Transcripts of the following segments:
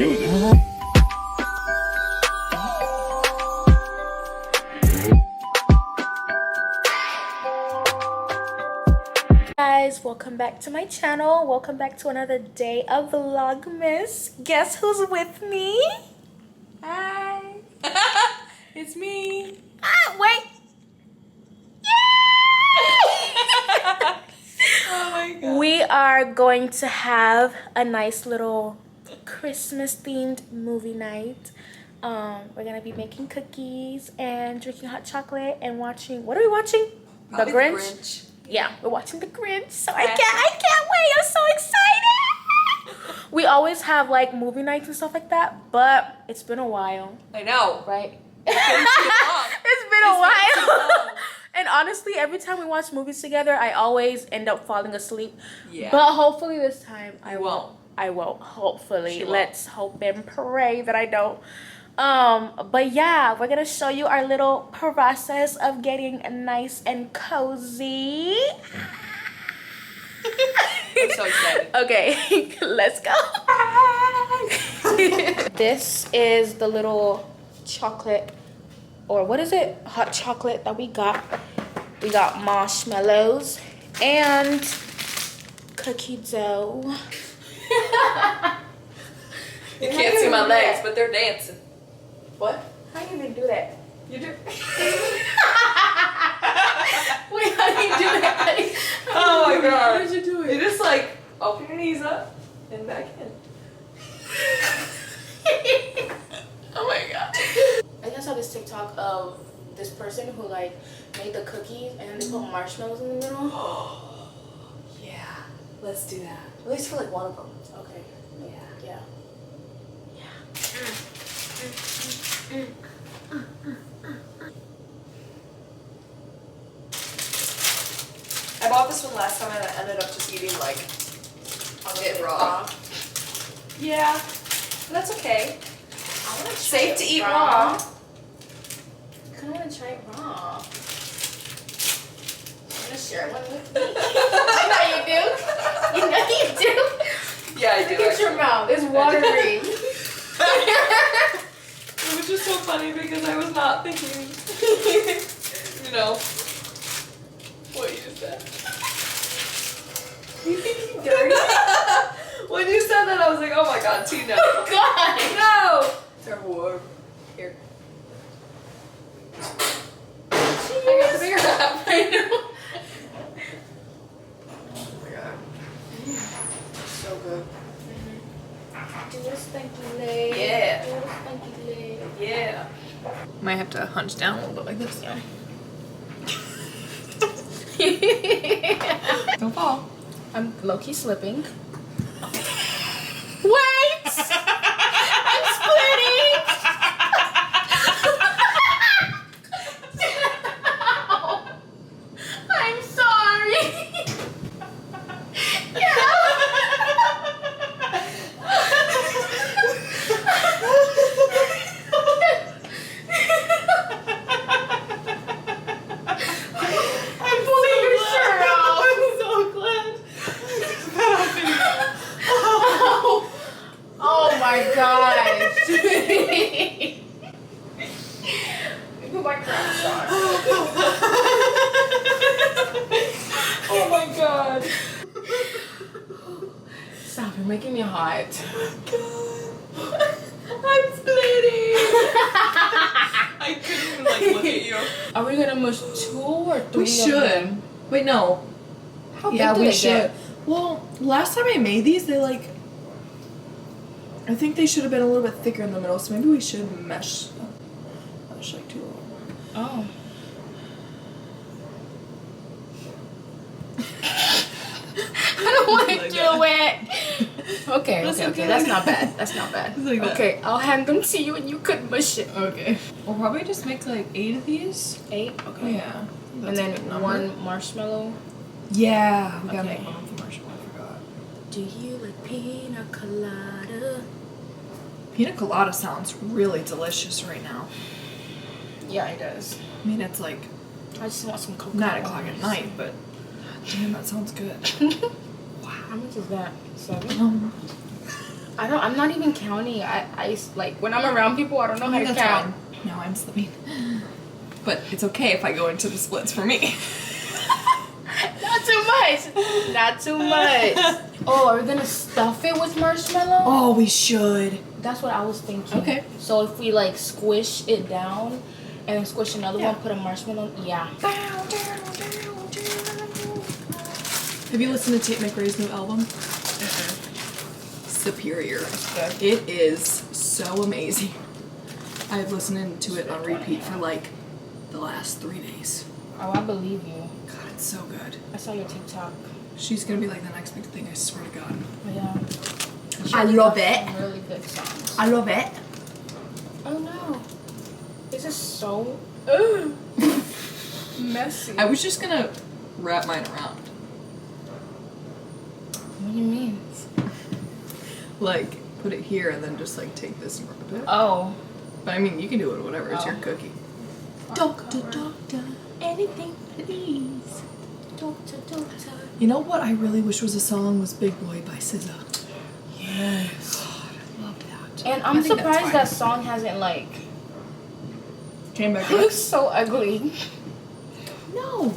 music. Guys, welcome back to my channel. Welcome back to another day of Vlogmas. Guess who's with me? Hi. It's me. Wait. Oh my god. We are going to have a nice little Christmas themed movie night. We're gonna be making cookies and drinking hot chocolate and watching. What are we watching? Probably The Grinch. Yeah, we're watching The Grinch. So I can't wait. I'm so excited. We always have like movie nights and stuff like that, but it's been a while. I know. Right? It's been a while. And honestly, every time we watch movies together, I always end up falling asleep. Yeah. But hopefully this time I won't. I won't. Hopefully. She won't. Let's hope and pray that I don't. But yeah, we're gonna show you our little process of getting nice and cozy. I'm so excited. Okay, let's go. This is the little chocolate, or what is it? Hot chocolate that we got. We got marshmallows and cookie dough. You can't see my legs, but they're dancing. What? How do you even do that? You do. Wait, how do you do that? Oh my god. How did you do it? You just like open your knees up and back in. Oh my god. I guess I saw this TikTok of this person who like made the cookies and then they put marshmallows in the middle. Yeah. Let's do that. At least for like one of them. Okay. Yeah. I bought this one last time and I ended up just eating like it raw. Yeah. But that's okay. I want to Safe to eat raw. I kind of want to try it raw. I'm gonna share one with me. I know you do. You know you do. Yeah, I do. Look at your mouth. It's watery. It was just so funny because I was not thinking, you know, what you just said. You think you dirty? When you said that, I was like, oh my god, Tina. Oh god. No! They're warm. Here. I got the bigger half right now. Oh my god. So good. Do a stanky leg. Yeah. Do a stanky leg. Yeah. Might have to hunch down a little bit like this. Yeah. Don't fall. I'm low-key slipping. Wait! I'm splitting! I'm sorry. I'm pulling your shirt off. I'm so glad. Oh my gosh. Put my crops on. Oh my god. Stop, you're making me hot. I'm splitting. I couldn't even like look at you. Are we gonna mush 2 or 3? We should. Wait, no. How big Yeah, do we they should. get? Well, last time I made these, they like. I think they should have been a little bit thicker in the middle, so maybe we should mesh like 2 of them. Oh. I don't want to Like do that. it. Okay, That's okay. okay. That's not bad. That's not bad. Like that. Okay, I'll hand them to you and you could mush it. Okay. We'll probably just make like 8 of these. 8? Okay. Yeah. And then 1 marshmallow. Yeah. We gotta Okay. make one for marshmallow. I forgot. Do you like pina colada? Pina colada sounds really delicious right now. Yeah, it does. I mean, it's like I just want some coconut. 9 o'clock at night, but damn, that sounds good. Wow. How much is that? 7? I'm not even counting. I like when I'm around people, I don't know how to count. Fine. No, I'm slipping. But it's okay if I go into the splits for me. Not too much. Not too much. Oh, are we gonna stuff it with marshmallow? Oh, we should. That's what I was thinking. Okay. So if we like squish it down and then squish another one, put a marshmallow. Yeah. Have you listened to Tate McRae's new album? Superior. Good. It is so amazing. I've listened to it on repeat for like the last 3 days. Oh, I believe you. God, it's so good. I saw your TikTok. She's gonna be like the next big thing, I swear to God. Yeah. I love it. Some really good songs. I love it. Oh no. This is so messy. I was just gonna wrap mine around. What do you mean? Like, put it here and then just like take this and wrap it. Oh. But I mean, you can do it whatever, it's Oh. your cookie. Doctor, doctor, anything please. Doctor, doctor. You know what I really wish was a song was Big Boy by SZA. Yes. God, I love that. And I I'm think that's surprised fine. that song hasn't like Came back it up. looks so ugly. No.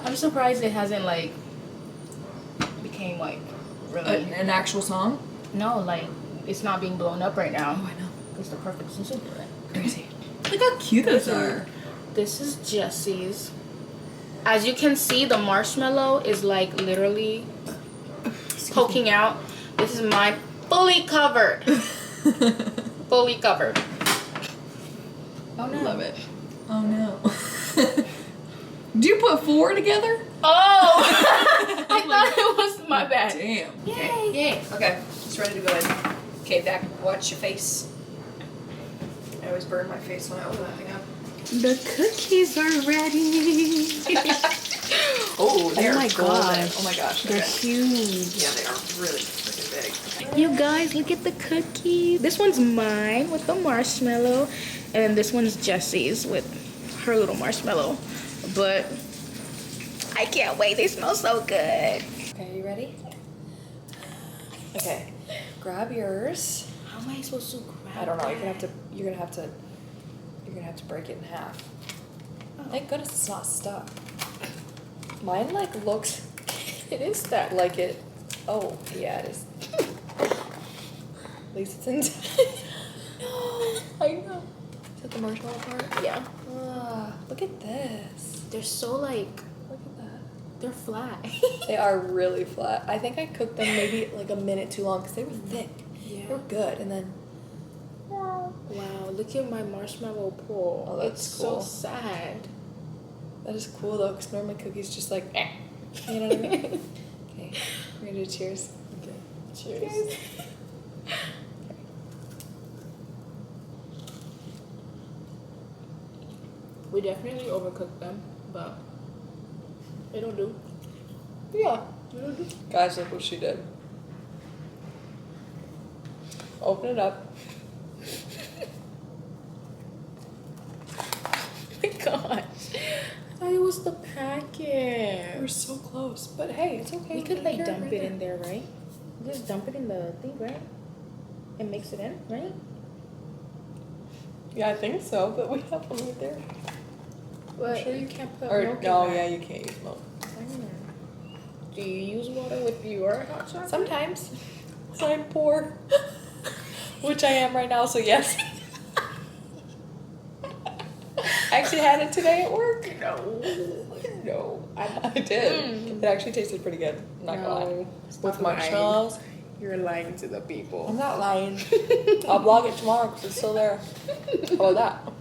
I'm surprised it hasn't like became like really An actual song? no, like it's not being blown up right Oh, now. I know. It's the perfect season for it. Crazy. Look how cute those are. This is Jesse's. As you can see, the marshmallow is like literally poking out. This is mine, fully covered. Fully covered. Oh no. Love it. Oh no. Do you put 4 together? Oh! I thought it was my bad. Damn. Yay! Yay. Okay, just ready to go in. Okay, back. Watch your face. I always burn my face when I open that thing up. The cookies are ready. Oh, they are my golden. gosh. Oh my gosh. They're Okay. huge. Yeah, they are really freaking big. You guys, look at the cookies. This one's mine with the marshmallow, and this one's Jessie's with her little marshmallow. But I can't wait. They smell so good. Okay, you ready? Okay, grab yours. How am I supposed to grab I don't know. that? You're gonna have to break it in half. Thank goodness it's not stuck. Mine like looks. It is stuck. Like it. Oh yeah, it is. At least it's in. No, I know. Is that the marshmallow part? Yeah. Ah, look at this. They're so like, Look at that. they're flat. They are really flat. I think I cooked them maybe like a minute too long because they were thick. Yeah. They were good, and then. Wow, look at my marshmallow pool. Oh, that's it's cool. so sad. That is cool though, because normally cookies just like, you know what I mean? Okay, we're gonna do cheers. Okay, cheers. We definitely overcooked them, but it'll do. Yeah. It'll do. Guys, look what she did. Open it up. Oh my gosh. I thought it was the packet. We're so close, but hey, it's okay. We could like dump it in there, right? Just dump it in the thing, right? And mix it in, right? Yeah, I think so, but we have one right there. But Sure you can't put Or milk no, in that. yeah, you can't use milk. Do you use water with your hot chocolate? Sometimes. So I'm poor. Which I am right now, so yes. I actually had it today at work. No. I did. It actually tasted pretty good. I'm not gonna lie. With marshmallows. You're lying to the people. I'm not lying. I'll vlog it tomorrow because it's still there. How about that?